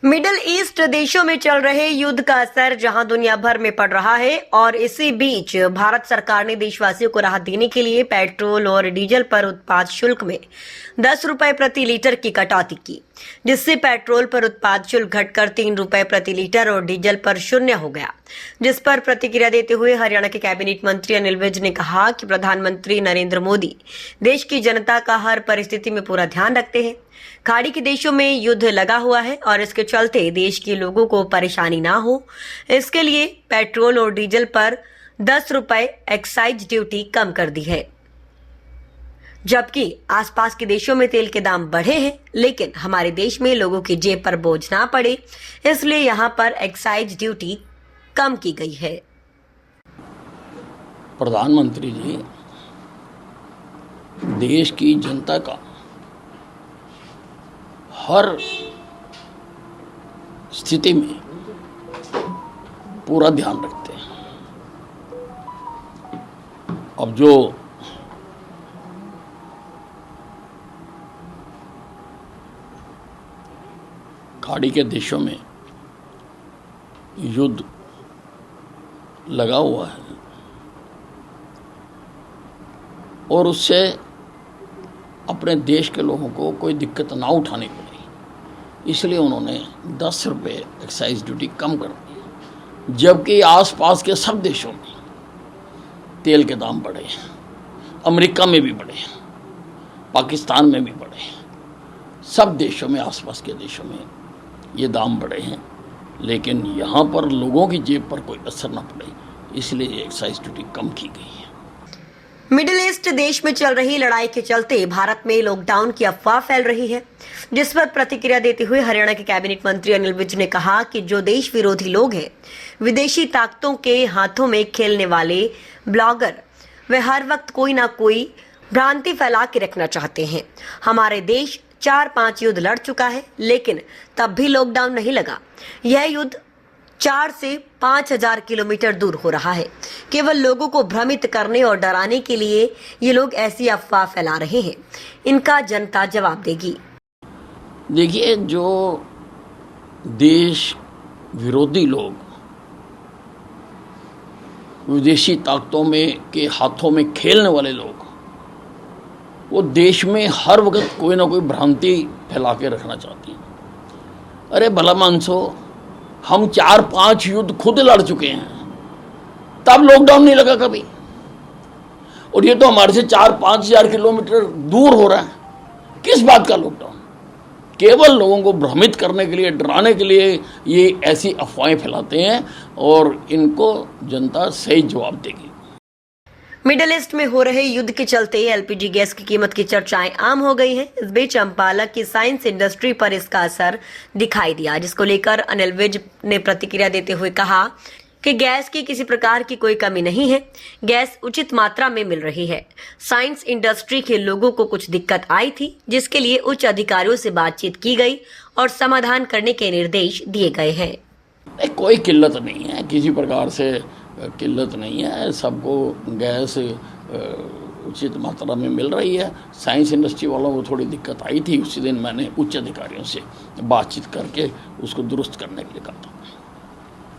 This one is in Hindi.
मिडिल ईस्ट देशों में चल रहे युद्ध का असर जहां दुनिया भर में पड़ रहा है और इसी बीच भारत सरकार ने देशवासियों को राहत देने के लिए पेट्रोल और डीजल पर उत्पाद शुल्क में 10 रुपए प्रति लीटर की कटौती की, जिससे पेट्रोल पर उत्पाद शुल्क घटकर 3 रुपए प्रति लीटर और डीजल पर 0 हो गया। जिस पर प्रतिक्रिया देते हुए हरियाणा के कैबिनेट मंत्री अनिल विज ने कहा कि प्रधानमंत्री नरेंद्र मोदी देश की जनता का हर परिस्थिति में पूरा ध्यान रखते हैं। खाड़ी के देशों में युद्ध लगा हुआ है और इसके चलते देश के लोगों को परेशानी ना हो, इसके लिए पेट्रोल और डीजल पर 10 रुपए एक्साइज ड्यूटी कम कर दी है। जबकि आसपास के देशों में तेल के दाम बढ़े हैं, लेकिन हमारे देश में लोगों की जेब पर बोझ ना पड़े, इसलिए यहाँ पर एक्साइज ड्यूटी कम की गई है। प्रधानमंत्री जी देश की जनता का हर स्थिति में पूरा ध्यान रखते हैं। अब जो खाड़ी के देशों में युद्ध लगा हुआ है और उससे अपने देश के लोगों को कोई दिक्कत ना उठानी पड़े, इसलिए उन्होंने 10 रुपये एक्साइज ड्यूटी कम कर दी। जबकि आसपास के सब देशों में तेल के दाम बढ़े हैं, अमेरिका में भी बढ़े हैं, पाकिस्तान में भी बढ़े हैं, सब देशों में, आसपास के देशों में ये दाम बढ़े हैं, लेकिन यहाँ पर लोगों की जेब पर कोई असर ना पड़े, इसलिए एक्साइज ड्यूटी कम की गई है। मिडिल ईस्ट देश में चल रही लड़ाई के चलते भारत में लॉकडाउन की अफवाह फैल रही है, जिस पर प्रतिक्रिया देते हुए हरियाणा के कैबिनेट मंत्री अनिल विज ने कहा कि जो देश विरोधी लोग हैं, विदेशी ताकतों के हाथों में खेलने वाले ब्लॉगर, वे हर वक्त कोई ना कोई भ्रांति फैला के रखना चाहते हैं। हमारे देश 4-5 युद्ध लड़ चुका है, लेकिन तब भी लॉकडाउन नहीं लगा। यह युद्ध 4 से 5,000 किलोमीटर दूर हो रहा है। केवल लोगों को भ्रमित करने और डराने के लिए ये लोग ऐसी अफवाह फैला रहे हैं। इनका जनता जवाब देगी। देखिए, जो देश विरोधी लोग विदेशी ताकतों में के हाथों में खेलने वाले लोग, वो देश में हर वक्त कोई ना कोई भ्रांति फैला के रखना चाहती हैं। अरे भला मानसो, हम 4-5 युद्ध खुद लड़ चुके हैं, तब लॉकडाउन नहीं लगा कभी, और ये तो हमारे से 4-5 हज़ार किलोमीटर दूर हो रहा है। किस बात का लॉकडाउन? केवल लोगों को भ्रमित करने के लिए, डराने के लिए ये ऐसी अफवाहें फैलाते हैं और इनको जनता सही जवाब देगी। मिडिल ईस्ट में हो रहे युद्ध के चलते एलपीजी गैस की कीमत की चर्चाएं आम हो गई हैं। इस बीच अम्पालक की साइंस इंडस्ट्री पर इसका असर दिखाई दिया, जिसको लेकर अनिल विज ने प्रतिक्रिया देते हुए कहा कि गैस की किसी प्रकार की कोई कमी नहीं है, गैस उचित मात्रा में मिल रही है। साइंस इंडस्ट्री के लोगों को कुछ दिक्कत आई थी, जिसके लिए उच्च अधिकारियों से बातचीत की गई और समाधान करने के निर्देश दिए गए हैं। कोई किल्लत नहीं है, किसी प्रकार से किल्लत नहीं है, सबको गैस उचित मात्रा में मिल रही है। साइंस इंडस्ट्री वालों को थोड़ी दिक्कत आई थी, उसी दिन मैंने उच्च अधिकारियों से बातचीत करके उसको दुरुस्त करने के लिए कहा था।